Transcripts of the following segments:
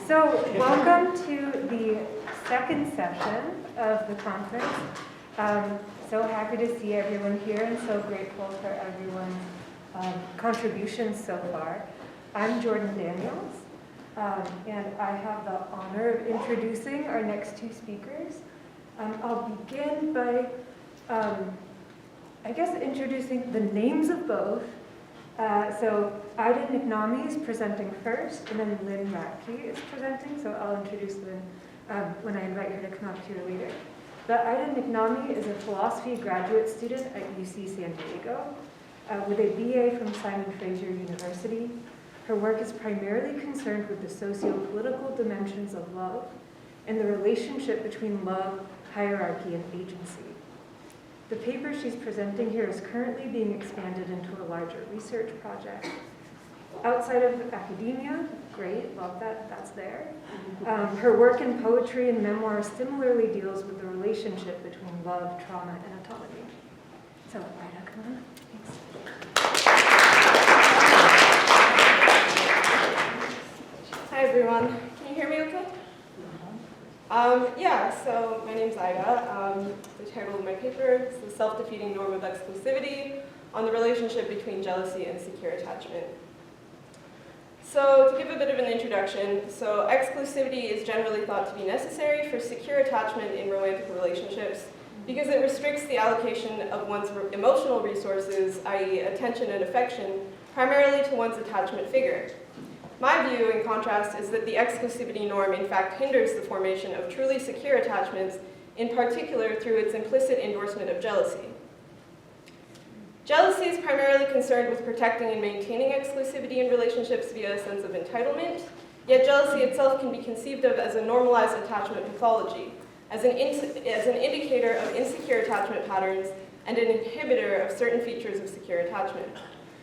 So welcome to the second session of the conference. So happy to see everyone here and so grateful for everyone's contributions so far. I'm Jordan Daniels, and I have the honor of introducing our next two speakers. I'll begin by, introducing the names of both. So Ayda Niknami is presenting first, and then Lynn Ratke is presenting, so I'll introduce Lynn when I invite her to come up here later. But Ayda Niknami is a philosophy graduate student at UC San Diego with a BA from Simon Fraser University. Her work is primarily concerned with the sociopolitical dimensions of love and the relationship between love, hierarchy, and agency. The paper she's presenting here is currently being expanded into a larger research project. Outside of academia, great, love that, that's there. Her work in poetry and memoir similarly deals with the relationship between love, trauma, and autonomy. So, Ayda, come on. Thanks. Hi, everyone. Can you hear me okay? So my name's Ayda. The title of my paper is The Self-Defeating Norm of Exclusivity on the Relationship Between Jealousy and Secure Attachment. So to give a bit of an introduction, so exclusivity is generally thought to be necessary for secure attachment in romantic relationships because it restricts the allocation of one's emotional resources, i.e. attention and affection, primarily to one's attachment figure. My view, in contrast, is that the exclusivity norm in fact hinders the formation of truly secure attachments, in particular through its implicit endorsement of jealousy. Jealousy is primarily concerned with protecting and maintaining exclusivity in relationships via a sense of entitlement, yet jealousy itself can be conceived of as a normalized attachment pathology, as an indicator of insecure attachment patterns and an inhibitor of certain features of secure attachment.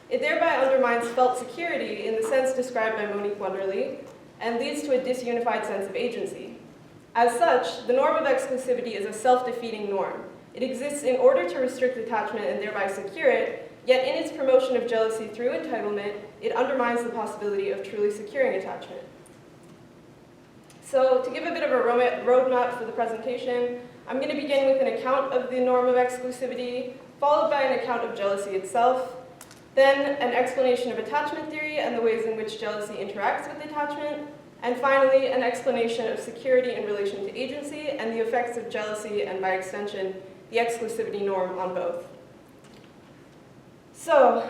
It thereby undermines felt security in the sense described by Monique Wunderlich and leads to a disunified sense of agency. As such, the norm of exclusivity is a self-defeating norm. It exists in order to restrict attachment and thereby secure it, yet in its promotion of jealousy through entitlement, it undermines the possibility of truly securing attachment. So to give a bit of a roadmap for the presentation, I'm going to begin with an account of the norm of exclusivity, followed by an account of jealousy itself, then an explanation of attachment theory and the ways in which jealousy interacts with attachment, and finally, an explanation of security in relation to agency and the effects of jealousy and, by extension, the exclusivity norm on both. So,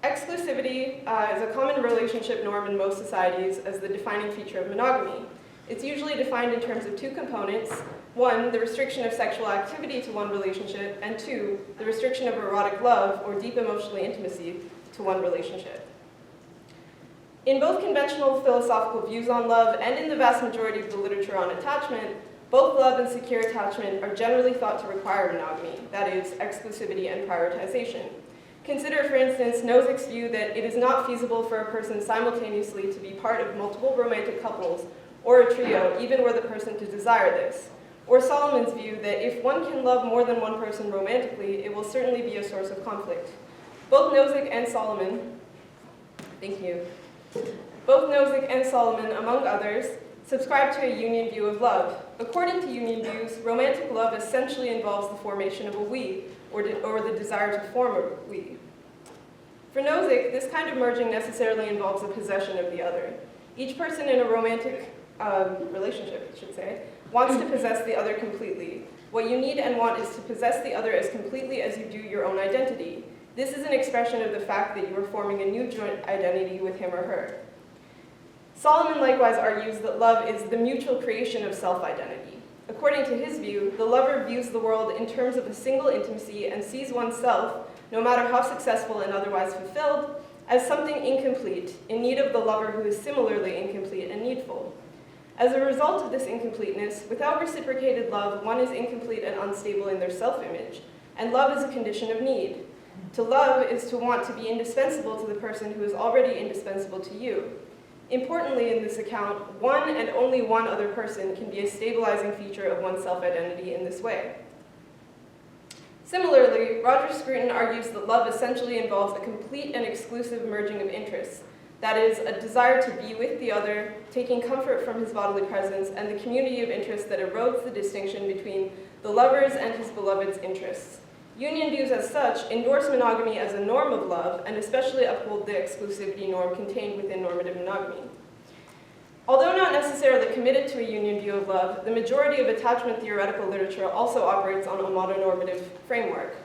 exclusivity is a common relationship norm in most societies as the defining feature of monogamy. It's usually defined in terms of two components. One, the restriction of sexual activity to one relationship, and two, the restriction of erotic love or deep emotional intimacy to one relationship. In both conventional philosophical views on love and in the vast majority of the literature on attachment, both love and secure attachment are generally thought to require monogamy, that is, exclusivity and prioritization. Consider, for instance, Nozick's view that it is not feasible for a person simultaneously to be part of multiple romantic couples or a trio, even were the person to desire this. Or Solomon's view that if one can love more than one person romantically, it will certainly be a source of conflict. Both Nozick and Solomon, among others, subscribe to a union view of love. According to union views, romantic love essentially involves the formation of a we, or the desire to form a we. For Nozick, this kind of merging necessarily involves the possession of the other. Each person in a romantic relationship, I should say, wants to possess the other completely. What you need and want is to possess the other as completely as you do your own identity. This is an expression of the fact that you are forming a new joint identity with him or her. Solomon likewise argues that love is the mutual creation of self-identity. According to his view, the lover views the world in terms of a single intimacy and sees oneself, no matter how successful and otherwise fulfilled, as something incomplete, in need of the lover who is similarly incomplete and needful. As a result of this incompleteness, without reciprocated love, one is incomplete and unstable in their self-image, and love is a condition of need. To love is to want to be indispensable to the person who is already indispensable to you. Importantly, in this account, one and only one other person can be a stabilizing feature of one's self-identity in this way. Similarly, Roger Scruton argues that love essentially involves a complete and exclusive merging of interests, That is, a desire to be with the other, taking comfort from his bodily presence, and the community of interest that erodes the distinction between the lover's and his beloved's interests. Union views as such endorse monogamy as a norm of love, and especially uphold the exclusivity norm contained within normative monogamy. Although not necessarily committed to a union view of love, the majority of attachment theoretical literature also operates on a mononormative framework.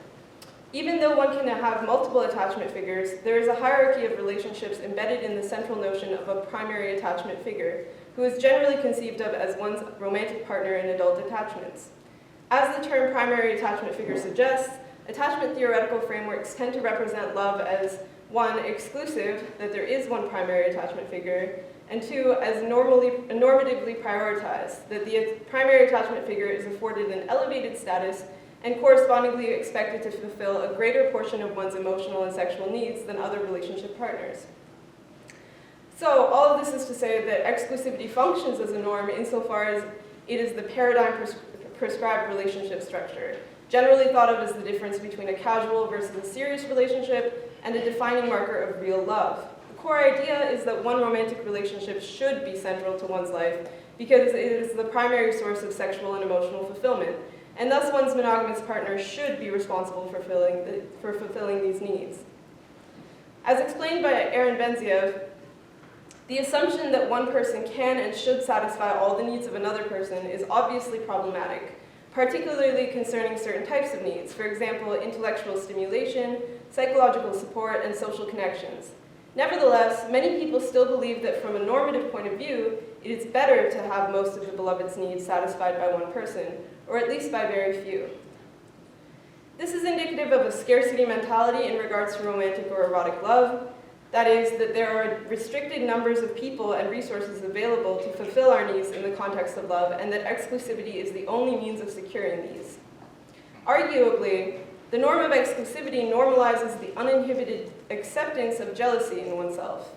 Even though one can have multiple attachment figures, there is a hierarchy of relationships embedded in the central notion of a primary attachment figure, who is generally conceived of as one's romantic partner in adult attachments. As the term primary attachment figure suggests, attachment theoretical frameworks tend to represent love as, one, exclusive, that there is one primary attachment figure, and two, as normatively prioritized, that the primary attachment figure is afforded an elevated status and correspondingly expected to fulfill a greater portion of one's emotional and sexual needs than other relationship partners. So all of this is to say that exclusivity functions as a norm insofar as it is the paradigm prescribed relationship structure, generally thought of as the difference between a casual versus a serious relationship and a defining marker of real love. The core idea is that one romantic relationship should be central to one's life because it is the primary source of sexual and emotional fulfillment, and thus one's monogamous partner should be responsible for fulfilling these needs. As explained by Aaron Benziev, the assumption that one person can and should satisfy all the needs of another person is obviously problematic, particularly concerning certain types of needs, for example, intellectual stimulation, psychological support, and social connections. Nevertheless, many people still believe that from a normative point of view, it is better to have most of the beloved's needs satisfied by one person, or at least by very few. This is indicative of a scarcity mentality in regards to romantic or erotic love. That is, that there are restricted numbers of people and resources available to fulfill our needs in the context of love, and that exclusivity is the only means of securing these. Arguably, the norm of exclusivity normalizes the uninhibited acceptance of jealousy in oneself.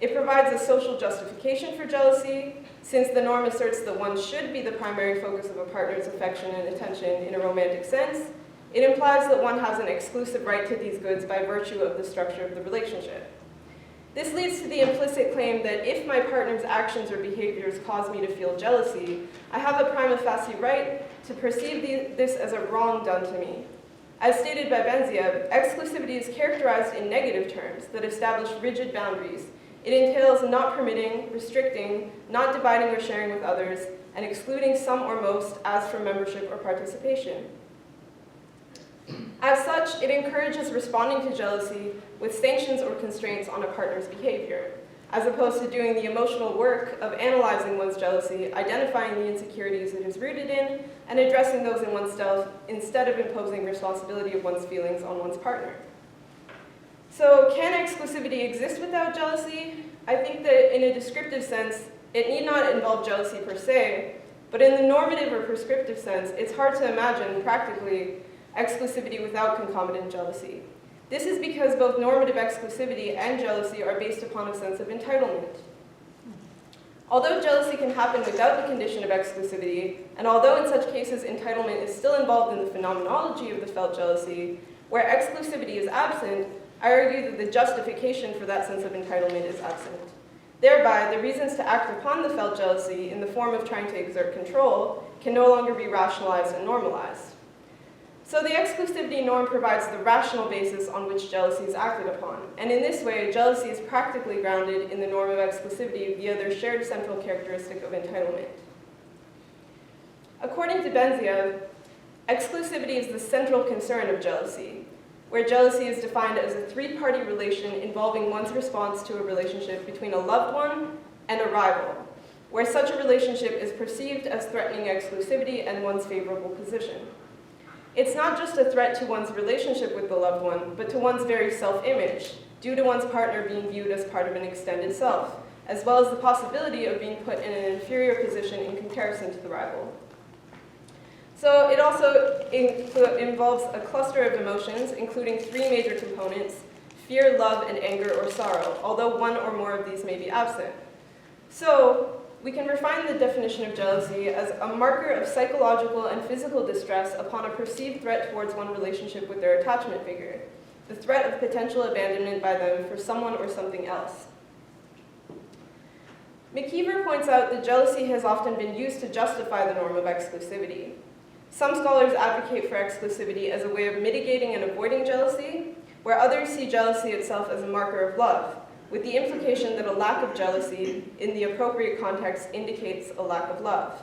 It provides a social justification for jealousy, since the norm asserts that one should be the primary focus of a partner's affection and attention in a romantic sense. It implies that one has an exclusive right to these goods by virtue of the structure of the relationship. This leads to the implicit claim that if my partner's actions or behaviors cause me to feel jealousy, I have a prima facie right to perceive this as a wrong done to me. As stated by Benziev, exclusivity is characterized in negative terms that establish rigid boundaries. It entails not permitting, restricting, not dividing or sharing with others, and excluding some or most as from membership or participation. As such, it encourages responding to jealousy with sanctions or constraints on a partner's behavior, as opposed to doing the emotional work of analyzing one's jealousy, identifying the insecurities it is rooted in, and addressing those in oneself instead of imposing responsibility of one's feelings on one's partner. So, can exclusivity exist without jealousy? I think that in a descriptive sense, it need not involve jealousy per se, but in the normative or prescriptive sense, it's hard to imagine, practically, exclusivity without concomitant jealousy. This is because both normative exclusivity and jealousy are based upon a sense of entitlement. Although jealousy can happen without the condition of exclusivity, and although in such cases entitlement is still involved in the phenomenology of the felt jealousy, where exclusivity is absent, I argue that the justification for that sense of entitlement is absent. Thereby, the reasons to act upon the felt jealousy in the form of trying to exert control can no longer be rationalized and normalized. So the exclusivity norm provides the rational basis on which jealousy is acted upon, and in this way, jealousy is practically grounded in the norm of exclusivity via their shared central characteristic of entitlement. According to Benziev, exclusivity is the central concern of jealousy, where jealousy is defined as a three-party relation involving one's response to a relationship between a loved one and a rival, where such a relationship is perceived as threatening exclusivity and one's favorable position. It's not just a threat to one's relationship with the loved one, but to one's very self-image, due to one's partner being viewed as part of an extended self, as well as the possibility of being put in an inferior position in comparison to the rival. So it also involves a cluster of emotions, including three major components: fear, love, and anger or sorrow, although one or more of these may be absent. So we can refine the definition of jealousy as a marker of psychological and physical distress upon a perceived threat towards one relationship with their attachment figure, the threat of potential abandonment by them for someone or something else. McKeever points out that jealousy has often been used to justify the norm of exclusivity. Some scholars advocate for exclusivity as a way of mitigating and avoiding jealousy, where others see jealousy itself as a marker of love, with the implication that a lack of jealousy in the appropriate context indicates a lack of love.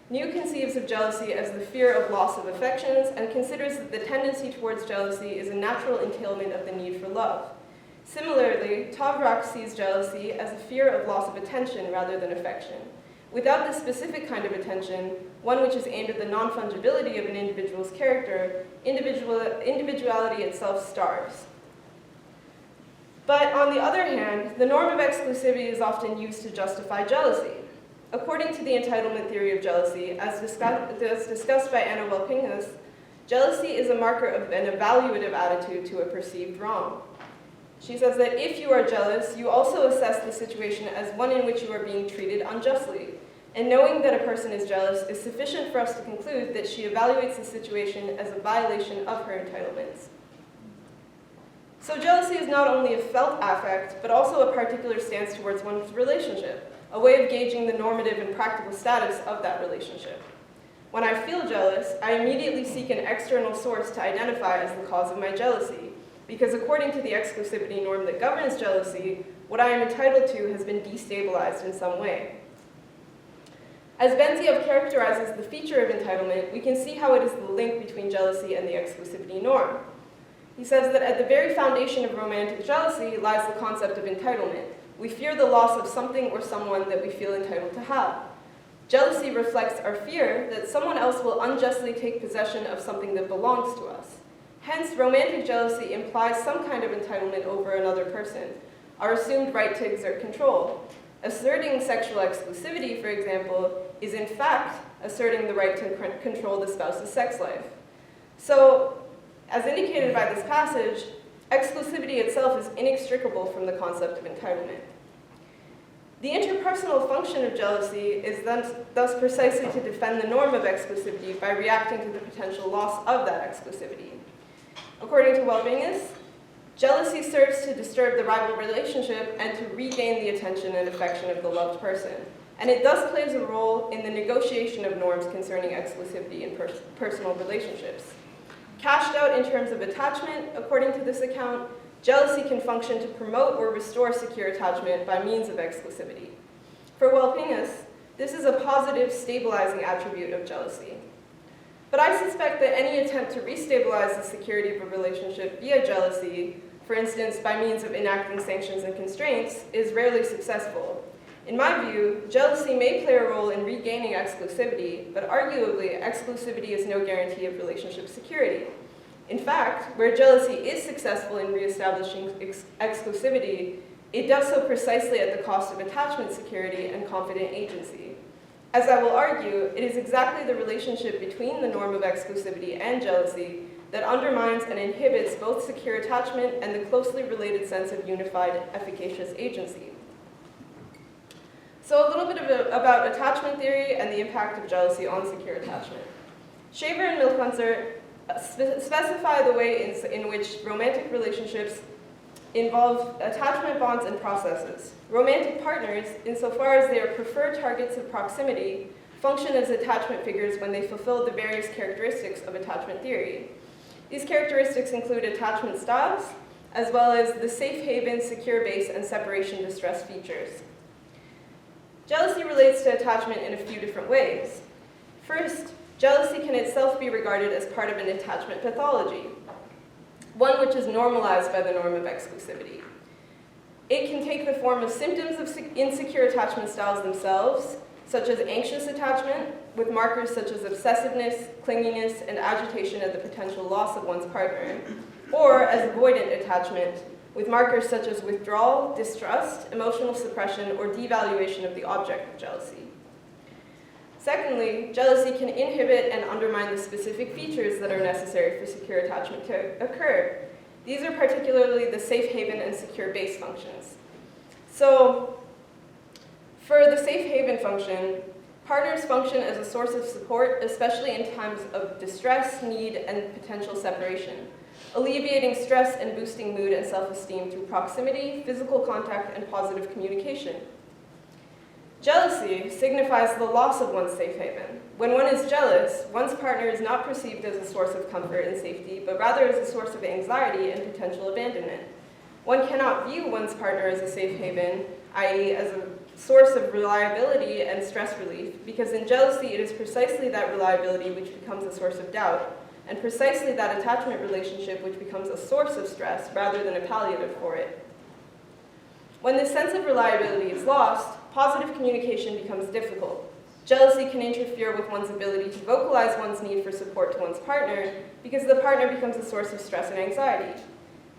New conceives of jealousy as the fear of loss of affections and considers that the tendency towards jealousy is a natural entailment of the need for love. Similarly, Tavrak sees jealousy as a fear of loss of attention rather than affection. Without this specific kind of attention, one which is aimed at the non-fungibility of an individual's character, individuality itself starves. But on the other hand, the norm of exclusivity is often used to justify jealousy. According to the entitlement theory of jealousy, as discussed by Anna Welpinghus, jealousy is a marker of an evaluative attitude to a perceived wrong. She says that if you are jealous, you also assess the situation as one in which you are being treated unjustly. And knowing that a person is jealous is sufficient for us to conclude that she evaluates the situation as a violation of her entitlements. So jealousy is not only a felt affect, but also a particular stance towards one's relationship, a way of gauging the normative and practical status of that relationship. When I feel jealous, I immediately seek an external source to identify as the cause of my jealousy, because according to the exclusivity norm that governs jealousy, what I am entitled to has been destabilized in some way. As Benziev characterizes the feature of entitlement, we can see how it is the link between jealousy and the exclusivity norm. He says that at the very foundation of romantic jealousy lies the concept of entitlement. We fear the loss of something or someone that we feel entitled to have. Jealousy reflects our fear that someone else will unjustly take possession of something that belongs to us. Hence, romantic jealousy implies some kind of entitlement over another person, our assumed right to exert control. Asserting sexual exclusivity, for example, is in fact asserting the right to control the spouse's sex life. So, as indicated by this passage, exclusivity itself is inextricable from the concept of entitlement. The interpersonal function of jealousy is thus precisely to defend the norm of exclusivity by reacting to the potential loss of that exclusivity. According to Welbingus, jealousy serves to disturb the rival relationship and to regain the attention and affection of the loved person. And it thus plays a role in the negotiation of norms concerning exclusivity in personal relationships. Cashed out in terms of attachment, according to this account, jealousy can function to promote or restore secure attachment by means of exclusivity. For Welpingus, this is a positive, stabilizing attribute of jealousy. But I suspect that any attempt to restabilize the security of a relationship via jealousy, for instance, by means of enacting sanctions and constraints, is rarely successful. In my view, jealousy may play a role in regaining exclusivity, but arguably, exclusivity is no guarantee of relationship security. In fact, where jealousy is successful in reestablishing exclusivity, it does so precisely at the cost of attachment security and confident agency. As I will argue, it is exactly the relationship between the norm of exclusivity and jealousy that undermines and inhibits both secure attachment and the closely related sense of unified, efficacious agency. So a little bit about attachment theory and the impact of jealousy on secure attachment. Shaver and Milkunzer specify the way in which romantic relationships involve attachment bonds and processes. Romantic partners, insofar as they are preferred targets of proximity, function as attachment figures when they fulfill the various characteristics of attachment theory. These characteristics include attachment styles, as well as the safe haven, secure base, and separation distress features. Jealousy relates to attachment in a few different ways. First, jealousy can itself be regarded as part of an attachment pathology, one which is normalized by the norm of exclusivity. It can take the form of symptoms of insecure attachment styles themselves, such as anxious attachment, with markers such as obsessiveness, clinginess, and agitation at the potential loss of one's partner, or as avoidant attachment, with markers such as withdrawal, distrust, emotional suppression, or devaluation of the object of jealousy. Secondly, jealousy can inhibit and undermine the specific features that are necessary for secure attachment to occur. These are particularly the safe haven and secure base functions. So, for the safe haven function, partners function as a source of support, especially in times of distress, need, and potential separation, alleviating stress and boosting mood and self-esteem through proximity, physical contact, and positive communication. Jealousy signifies the loss of one's safe haven. When one is jealous, one's partner is not perceived as a source of comfort and safety, but rather as a source of anxiety and potential abandonment. One cannot view one's partner as a safe haven, i.e. as a source of reliability and stress relief, because in jealousy it is precisely that reliability which becomes a source of doubt, and precisely that attachment relationship which becomes a source of stress rather than a palliative for it. When this sense of reliability is lost, positive communication becomes difficult. Jealousy can interfere with one's ability to vocalize one's need for support to one's partner because the partner becomes a source of stress and anxiety.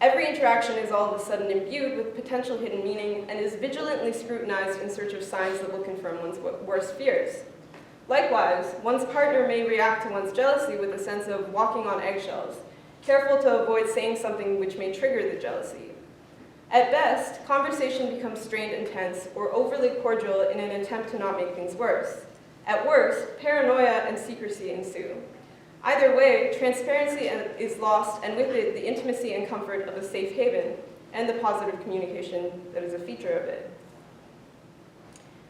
Every interaction is all of a sudden imbued with potential hidden meaning and is vigilantly scrutinized in search of signs that will confirm one's worst fears. Likewise, one's partner may react to one's jealousy with a sense of walking on eggshells, careful to avoid saying something which may trigger the jealousy. At best, conversation becomes strained and tense or overly cordial in an attempt to not make things worse. At worst, paranoia and secrecy ensue. Either way, transparency is lost, and with it, the intimacy and comfort of a safe haven and the positive communication that is a feature of it.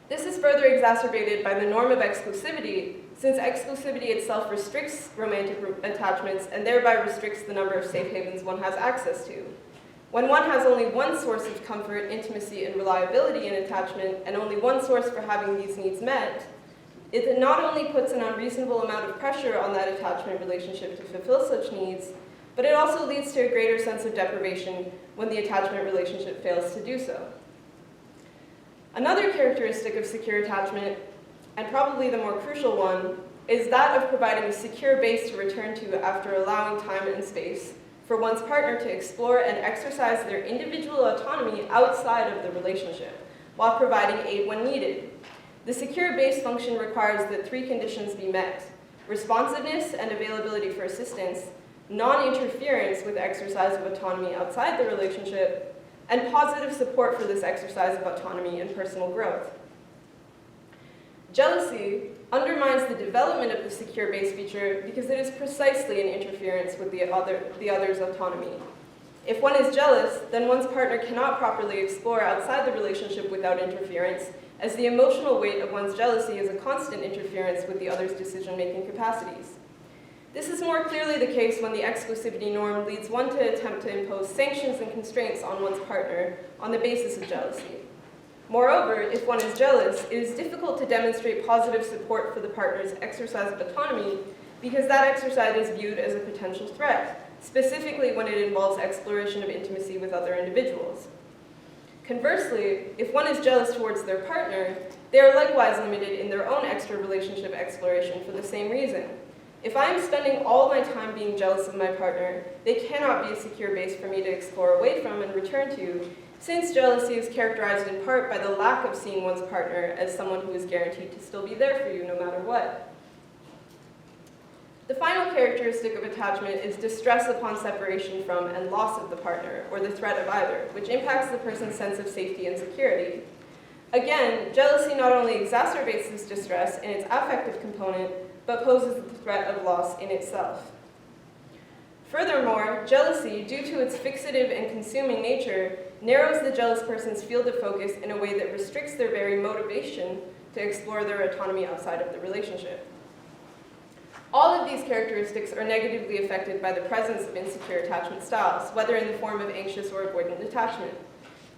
This is further exacerbated by the norm of exclusivity, since exclusivity itself restricts romantic attachments and thereby restricts the number of safe havens one has access to. When one has only one source of comfort, intimacy, and reliability in attachment, and only one source for having these needs met, it not only puts an unreasonable amount of pressure on that attachment relationship to fulfill such needs, but it also leads to a greater sense of deprivation when the attachment relationship fails to do so. Another characteristic of secure attachment, and probably the more crucial one, is that of providing a secure base to return to after allowing time and space for one's partner to explore and exercise their individual autonomy outside of the relationship, while providing aid when needed. The secure base function requires that three conditions be met: responsiveness and availability for assistance, non-interference with exercise of autonomy outside the relationship, and positive support for this exercise of autonomy and personal growth. Jealousy undermines the development of the secure base feature because it is precisely an interference with the other's autonomy. If one is jealous, then one's partner cannot properly explore outside the relationship without interference, as the emotional weight of one's jealousy is a constant interference with the other's decision-making capacities. This is more clearly the case when the exclusivity norm leads one to attempt to impose sanctions and constraints on one's partner on the basis of jealousy. Moreover, if one is jealous, it is difficult to demonstrate positive support for the partner's exercise of autonomy because that exercise is viewed as a potential threat, specifically when it involves exploration of intimacy with other individuals. Conversely, if one is jealous towards their partner, they are likewise limited in their own extra-relationship exploration for the same reason. If I am spending all my time being jealous of my partner, they cannot be a secure base for me to explore away from and return to, since jealousy is characterized in part by the lack of seeing one's partner as someone who is guaranteed to still be there for you no matter what. The final characteristic of attachment is distress upon separation from and loss of the partner, or the threat of either, which impacts the person's sense of safety and security. Again, jealousy not only exacerbates this distress in its affective component, but poses the threat of loss in itself. Furthermore, jealousy, due to its fixative and consuming nature, narrows the jealous person's field of focus in a way that restricts their very motivation to explore their autonomy outside of the relationship. All of these characteristics are negatively affected by the presence of insecure attachment styles, whether in the form of anxious or avoidant attachment.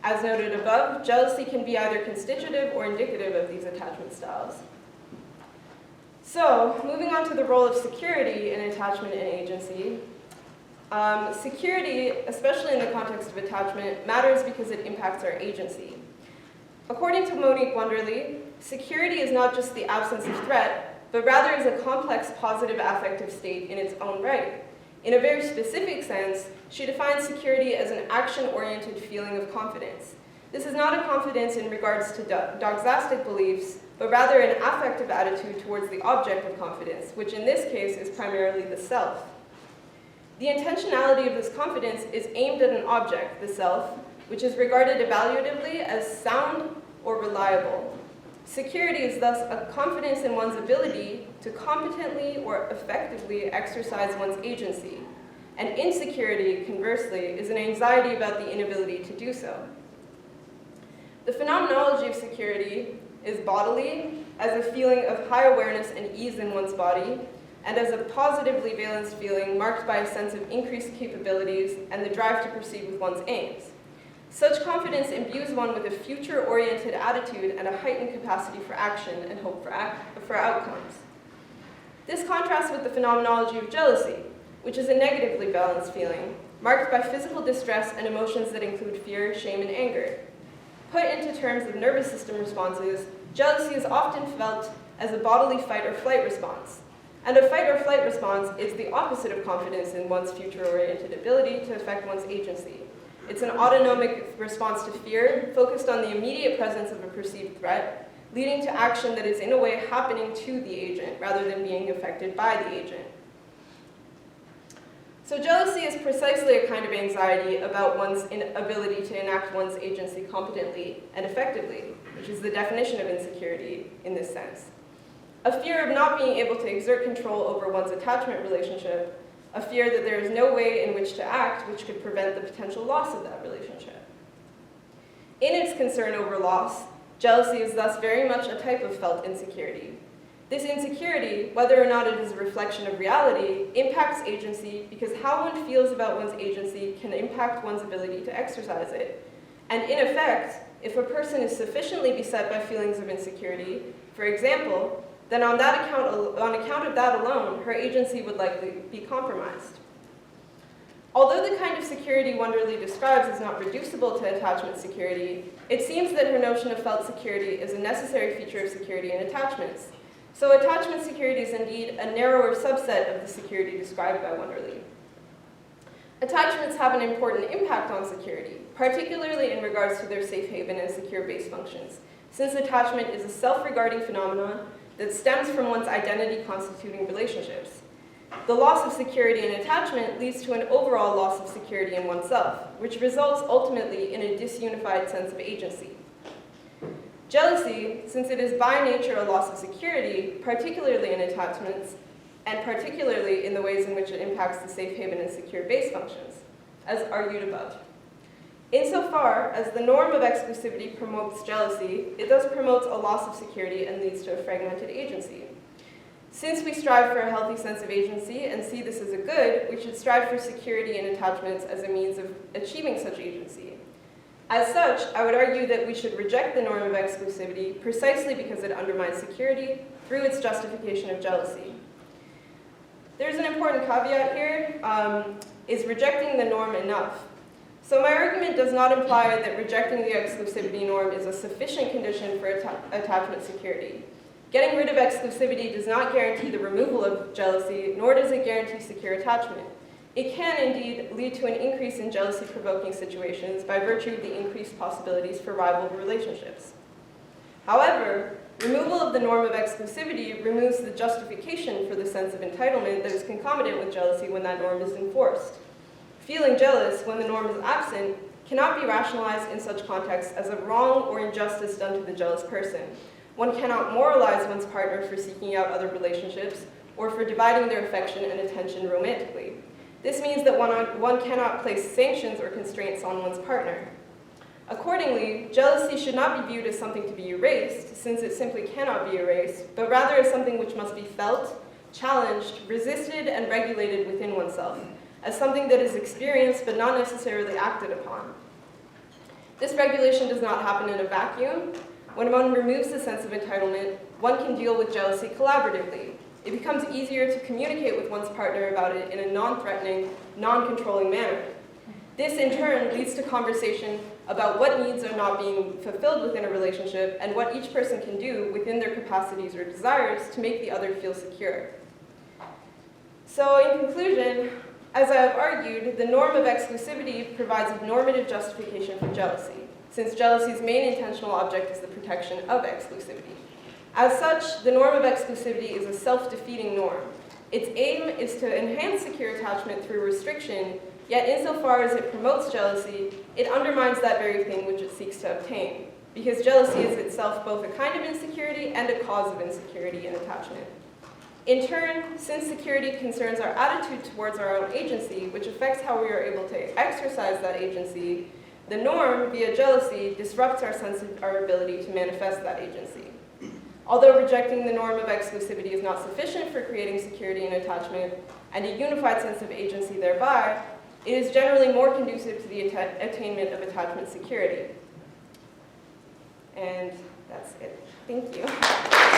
As noted above, jealousy can be either constitutive or indicative of these attachment styles. So, moving on to the role of security in attachment and agency. Security, especially in the context of attachment, matters because it impacts our agency. According to Monique Wunderly, security is not just the absence of threat, but rather is a complex positive affective state in its own right. In a very specific sense, she defines security as an action-oriented feeling of confidence. This is not a confidence in regards to doxastic beliefs, but rather an affective attitude towards the object of confidence, which in this case is primarily the self. The intentionality of this confidence is aimed at an object, the self, which is regarded evaluatively as sound or reliable. Security is thus a confidence in one's ability to competently or effectively exercise one's agency, and insecurity, conversely, is an anxiety about the inability to do so. The phenomenology of security is bodily, as a feeling of high awareness and ease in one's body, and as a positively valenced feeling marked by a sense of increased capabilities and the drive to proceed with one's aims. Such confidence imbues one with a future-oriented attitude and a heightened capacity for action and hope for outcomes. This contrasts with the phenomenology of jealousy, which is a negatively balanced feeling, marked by physical distress and emotions that include fear, shame, and anger. Put into terms of nervous system responses, jealousy is often felt as a bodily fight or flight response. And a fight or flight response is the opposite of confidence in one's future-oriented ability to affect one's agency. It's an autonomic response to fear, focused on the immediate presence of a perceived threat, leading to action that is in a way happening to the agent rather than being affected by the agent. So jealousy is precisely a kind of anxiety about one's inability to enact one's agency competently and effectively, which is the definition of insecurity in this sense. A fear of not being able to exert control over one's attachment relationship, a fear that there is no way in which to act which could prevent the potential loss of that relationship. In its concern over loss, jealousy is thus very much a type of felt insecurity. This insecurity, whether or not it is a reflection of reality, impacts agency because how one feels about one's agency can impact one's ability to exercise it. And in effect, if a person is sufficiently beset by feelings of insecurity, for example, then on account of that alone, her agency would likely be compromised. Although the kind of security Wunderlich describes is not reducible to attachment security, it seems that her notion of felt security is a necessary feature of security in attachments. So attachment security is indeed a narrower subset of the security described by Wunderlich. Attachments have an important impact on security, particularly in regards to their safe haven and secure base functions, since attachment is a self-regarding phenomenon that stems from one's identity constituting relationships. The loss of security in attachment leads to an overall loss of security in oneself, which results ultimately in a disunified sense of agency. Jealousy, since it is by nature a loss of security, particularly in attachments, and particularly in the ways in which it impacts the safe haven and secure base functions, as argued above. Insofar as the norm of exclusivity promotes jealousy, it thus promotes a loss of security and leads to a fragmented agency. Since we strive for a healthy sense of agency and see this as a good, we should strive for security in attachments as a means of achieving such agency. As such, I would argue that we should reject the norm of exclusivity precisely because it undermines security through its justification of jealousy. There's an important caveat here, is rejecting the norm enough? So my argument does not imply that rejecting the exclusivity norm is a sufficient condition for attachment security. Getting rid of exclusivity does not guarantee the removal of jealousy, nor does it guarantee secure attachment. It can indeed lead to an increase in jealousy-provoking situations by virtue of the increased possibilities for rival relationships. However, removal of the norm of exclusivity removes the justification for the sense of entitlement that is concomitant with jealousy when that norm is enforced. Feeling jealous when the norm is absent cannot be rationalized in such contexts as a wrong or injustice done to the jealous person. One cannot moralize one's partner for seeking out other relationships or for dividing their affection and attention romantically. This means that one cannot place sanctions or constraints on one's partner. Accordingly, jealousy should not be viewed as something to be erased, since it simply cannot be erased, but rather as something which must be felt, challenged, resisted, and regulated within oneself, as something that is experienced but not necessarily acted upon. This regulation does not happen in a vacuum. When one removes the sense of entitlement, one can deal with jealousy collaboratively. It becomes easier to communicate with one's partner about it in a non-threatening, non-controlling manner. This, in turn, leads to conversation about what needs are not being fulfilled within a relationship and what each person can do within their capacities or desires to make the other feel secure. So, in conclusion, as I have argued, the norm of exclusivity provides a normative justification for jealousy, since jealousy's main intentional object is the protection of exclusivity. As such, the norm of exclusivity is a self-defeating norm. Its aim is to enhance secure attachment through restriction, yet insofar as it promotes jealousy, it undermines that very thing which it seeks to obtain, because jealousy is itself both a kind of insecurity and a cause of insecurity in attachment. In turn, since security concerns our attitude towards our own agency, which affects how we are able to exercise that agency, the norm, via jealousy, disrupts our sense of our ability to manifest that agency. Although rejecting the norm of exclusivity is not sufficient for creating security and attachment, and a unified sense of agency thereby, it is generally more conducive to the attainment of attachment security. And that's it. Thank you.